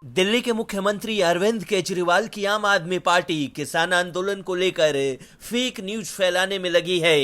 दिल्ली के मुख्यमंत्री अरविंद केजरीवाल की आम आदमी पार्टी किसान आंदोलन को लेकर फेक न्यूज फैलाने में लगी है।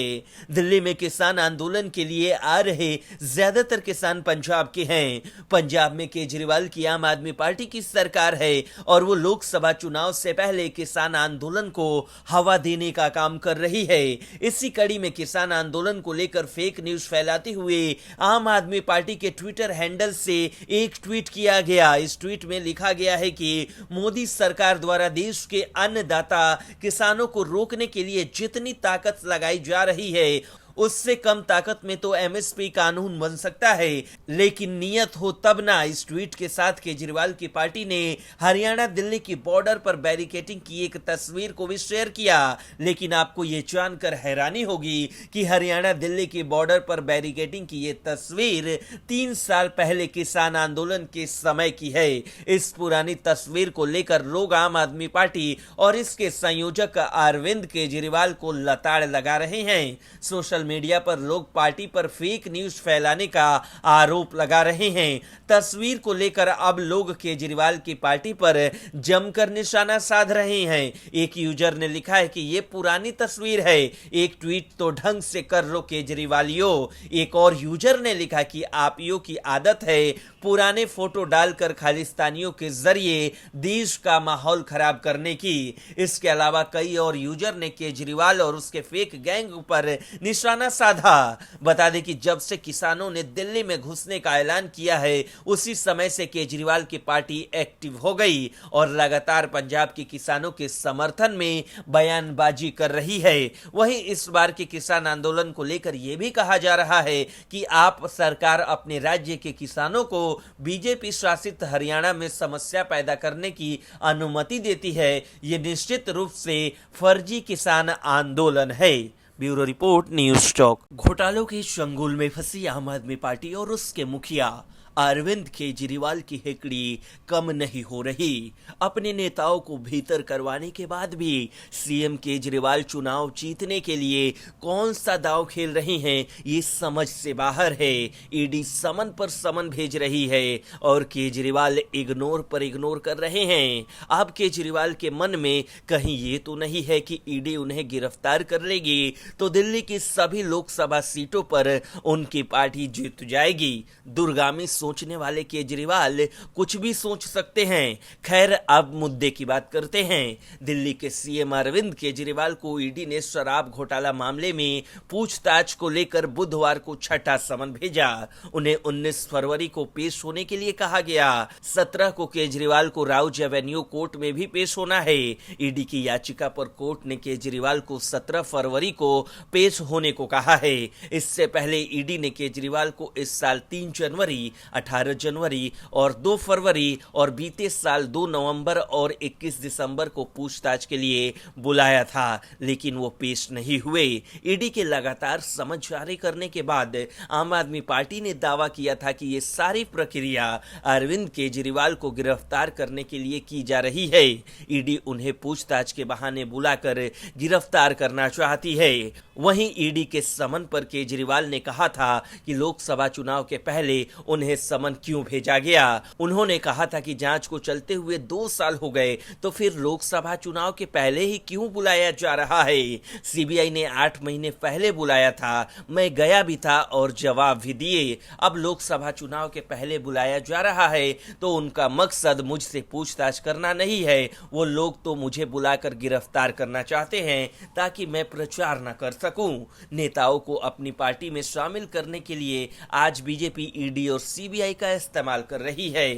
दिल्ली में किसान आंदोलन के लिए आ रहे ज्यादातर किसान पंजाब के हैं। पंजाब में केजरीवाल की आम आदमी पार्टी की सरकार है और वो लोकसभा चुनाव से पहले किसान आंदोलन को हवा देने का काम कर रही है। इसी कड़ी में किसान आंदोलन को लेकर फेक न्यूज फैलाते हुए आम आदमी पार्टी के ट्विटर हैंडल से एक ट्वीट किया गया। इस ट्वीट में लिखा गया है कि मोदी सरकार द्वारा देश के अन्नदाता किसानों को रोकने के लिए जितनी ताकत लगाई जा रही है उससे कम ताकत में तो एमएसपी कानून बन सकता है, लेकिन नियत हो तब ना। इस ट्वीट के साथ केजरीवाल की पार्टी ने हरियाणा दिल्ली की बॉर्डर पर बैरिकेडिंग की एक तस्वीर को भी शेयर किया। लेकिन आपको ये जानकर हैरानी होगी कि हरियाणा दिल्ली की बॉर्डर पर बैरिकेडिंग की ये तस्वीर 3 साल पहले किसान आंदोलन के समय की है। इस पुरानी तस्वीर को लेकर लोग आम आदमी पार्टी और इसके संयोजक अरविंद केजरीवाल को लताड़ लगा रहे हैं। सोशल मीडिया पर लोग पार्टी पर फेक न्यूज फैलाने का आरोप लगा रहे हैं। तस्वीर को लेकर अब लोग केजरीवाल की पार्टी पर जमकर निशाना साध रहे हैं। एक यूजर ने लिखा है कि ये पुरानी तस्वीर है, एक ट्वीट तो ढंग से कर लो केजरीवालियों। एक और यूजर ने लिखा कि आपियों की आदत है पुराने फोटो डालकर खालिस्तानियों के जरिए देश का माहौल खराब करने की। इसके अलावा कई और यूजर ने केजरीवाल और उसके फेक गैंग पर निशाना साधा। बता दें कि जब से किसानों ने दिल्ली में घुसने का ऐलान किया है उसी समय से केजरीवाल की पार्टी एक्टिव हो गई और लगातार पंजाब के किसानों के समर्थन में बयानबाजी कर रही है। वहीं इस बार के किसान आंदोलन को लेकर यह भी कहा जा रहा है कि आप सरकार अपने राज्य के किसानों को बीजेपी शासित हरियाणा में समस्या पैदा करने की अनुमति देती है। यह निश्चित रूप से फर्जी किसान आंदोलन है। Bureau report, news talk. घोटालों के चंगुल में फंसी आम आदमी पार्टी और उसके मुखिया अरविंद केजरीवाल की हिकड़ी कम नहीं हो रही। अपने नेताओं को भीतर करवाने के बाद भी सीएम केजरीवाल चुनाव जीतने के लिए कौन सा दांव खेल रहे हैं ये समझ से बाहर है। ईडी समन पर समन भेज रही है और केजरीवाल इग्नोर पर इग्नोर कर रहे हैं। अब केजरीवाल के मन में कहीं ये तो नहीं है कि ईडी उन्हें गिरफ्तार कर लेगी तो दिल्ली की सभी लोकसभा सीटों पर उनकी पार्टी जीत जाएगी। दूरगामी सोचने वाले केजरीवाल कुछ भी सोच सकते हैं। खैर, अब मुद्दे की बात करते हैं। दिल्ली के सीएम अरविंद केजरीवाल को ईडी ने शराब घोटाला मामले में पूछताछ को लेकर बुधवार को छठा समन भेजा। उन्हें 19 फरवरी को पेश होने के लिए कहा गया। 17 को केजरीवाल को राउज एवेन्यू कोर्ट में भी पेश होना है। ईडी की याचिका पर कोर्ट ने केजरीवाल को 17 फरवरी को पेश होने को कहा है। इससे पहले ईडी ने केजरीवाल को इस साल 3 जनवरी, 18 जनवरी और 2 फरवरी और बीते साल 2 नवंबर और 21 दिसंबर को पूछताछ के लिए बुलाया था, लेकिन वो पेश नहीं हुए। ईडी के लगातार समन जारी करने के बाद आम आदमी पार्टी ने दावा किया था कि ये सारी प्रक्रिया अरविंद केजरीवाल को गिरफ्तार करने के लिए की जा रही है। ईडी उन्हें पूछताछ के बहाने बुलाकर गिरफ्तार करना चाहती है। वहीं ईडी के समन पर केजरीवाल ने कहा था कि लोकसभा चुनाव के पहले उन्हें समन क्यों भेजा गया। उन्होंने कहा था कि जांच को चलते हुए 2 साल हो गए तो फिर लोकसभा चुनाव के पहले ही क्यों बुलाया जा रहा है। सीबीआई ने 8 महीने पहले बुलाया था, मैं गया भी था और जवाब भी दिए। अब लोकसभा चुनाव के पहले बुलाया जा रहा है तो उनका मकसद मुझसे पूछताछ करना नहीं है। वो लोग तो मुझे बुलाकर गिरफ्तार करना चाहते हैं ताकि मैं प्रचार न कर सकूं। नेताओं को अपनी पार्टी में शामिल करने के लिए आज बीजेपी ईडी और सीबीआई का इस्तेमाल कर रही है।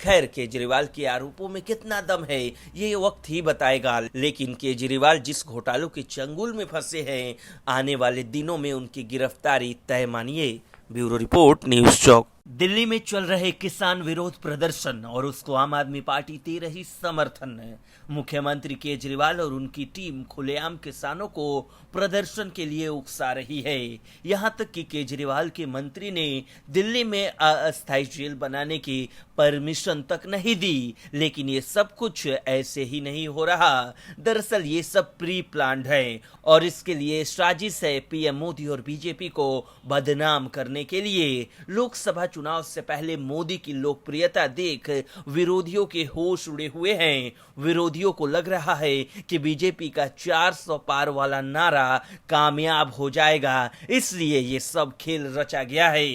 खैर, केजरीवाल के आरोपों में कितना दम है ये वक्त ही बताएगा, लेकिन केजरीवाल जिस घोटालों के चंगुल में फंसे हैं आने वाले दिनों में उनकी गिरफ्तारी तय मानिए। ब्यूरो रिपोर्ट, न्यूज़ चौक। दिल्ली में चल रहे किसान विरोध प्रदर्शन और उसको आम आदमी पार्टी दे रही समर्थन। मुख्यमंत्री केजरीवाल और उनकी टीम खुलेआम किसानों को प्रदर्शन के लिए उकसा रही है। यहां तक कि केजरीवाल के मंत्री ने दिल्ली में अस्थायी जेल बनाने की परमिशन तक नहीं दी। लेकिन ये सब कुछ ऐसे ही नहीं हो रहा। दरअसल ये सब प्री प्लान्ड है और इसके लिए साजिश है पीएम मोदी और बीजेपी को बदनाम करने के लिए। लोकसभा चुनाव से पहले मोदी की लोकप्रियता देख विरोधियों के होश उड़े हुए हैं। विरोधियों को लग रहा है कि बीजेपी का 400 पार वाला नारा कामयाब हो जाएगा, इसलिए ये सब खेल रचा गया है।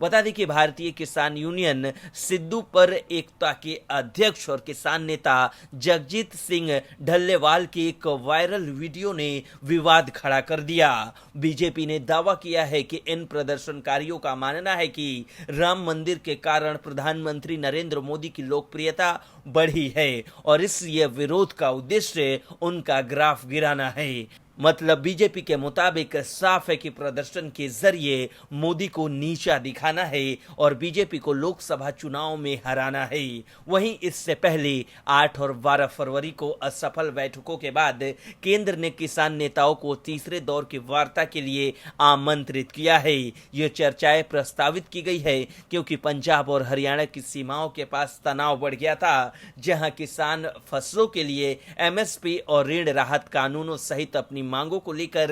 बता दें कि भारतीय किसान यूनियन सिद्धू पर एकता के अध्यक्ष और किसान नेता जगजीत सिंह ढल्लेवाल के एक वायरल वीडियो ने विवाद खड़ा कर दिया। बीजेपी ने दावा किया है कि इन प्रदर्शनकारियों का मानना है कि राम मंदिर के कारण प्रधानमंत्री नरेंद्र मोदी की लोकप्रियता बढ़ी है और इसलिए विरोध का उद्देश्य उनका ग्राफ गिराना है। मतलब बीजेपी के मुताबिक साफ है कि प्रदर्शन के जरिए मोदी को नीचा दिखाना है और बीजेपी को लोकसभा चुनाव में हराना है। वहीं इससे पहले 8 और 12 फरवरी को असफल बैठकों के बाद केंद्र ने किसान नेताओं को तीसरे दौर की वार्ता के लिए आमंत्रित किया है। ये चर्चाएं प्रस्तावित की गई है क्योंकि पंजाब और हरियाणा की सीमाओं के पास तनाव बढ़ गया था, जहां किसान फसलों के लिए एमएसपी और ऋण राहत कानूनों सहित अपनी मांगों को लेकर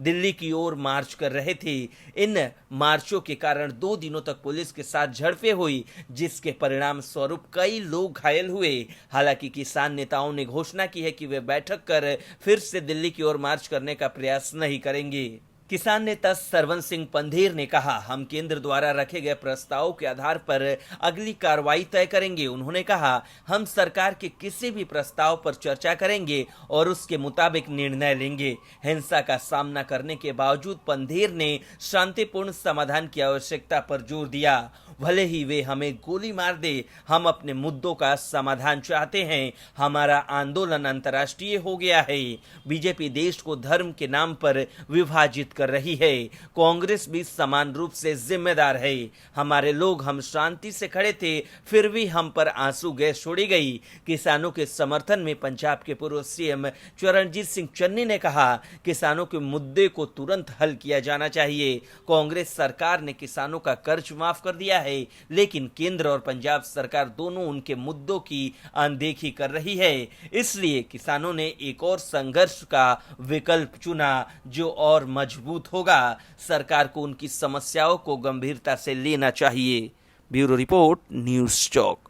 दिल्ली की ओर मार्च कर रहे थे। इन मार्चों के कारण 2 दिनों तक पुलिस के साथ झड़पें हुई, जिसके परिणाम स्वरूप कई लोग घायल हुए। हालांकि किसान नेताओं ने घोषणा की है कि वे बैठक कर फिर से दिल्ली की ओर मार्च करने का प्रयास नहीं करेंगे। किसान नेता सरवन सिंह पंधेर ने कहा, हम केंद्र द्वारा रखे गए प्रस्तावों के आधार पर अगली कार्रवाई तय करेंगे। उन्होंने कहा, हम सरकार के किसी भी प्रस्ताव पर चर्चा करेंगे और उसके मुताबिक निर्णय लेंगे। हिंसा का सामना करने के बावजूद पंधेर ने शांतिपूर्ण समाधान की आवश्यकता पर जोर दिया। भले ही वे हमें गोली मार दे, हम अपने मुद्दों का समाधान चाहते हैं। हमारा आंदोलन अंतर्राष्ट्रीय हो गया है। बीजेपी देश को धर्म के नाम पर विभाजित कर रही है। कांग्रेस भी समान रूप से जिम्मेदार है। हमारे लोग, हम शांति से खड़े थे, फिर भी हम पर आंसू गैस छोड़ी गई। किसानों के समर्थन में पंजाब के पूर्व सीएम चरणजीत सिंह चन्नी ने कहा, किसानों के मुद्दे को तुरंत हल किया जाना चाहिए। कांग्रेस सरकार ने किसानों का कर्ज माफ कर दिया है, लेकिन केंद्र और पंजाब सरकार दोनों उनके मुद्दों की अनदेखी कर रही है। इसलिए किसानों ने एक और संघर्ष का विकल्प चुना जो और मजबूत होगा। सरकार को उनकी समस्याओं को गंभीरता से लेना चाहिए। ब्यूरो रिपोर्ट, न्यूज़ चौक।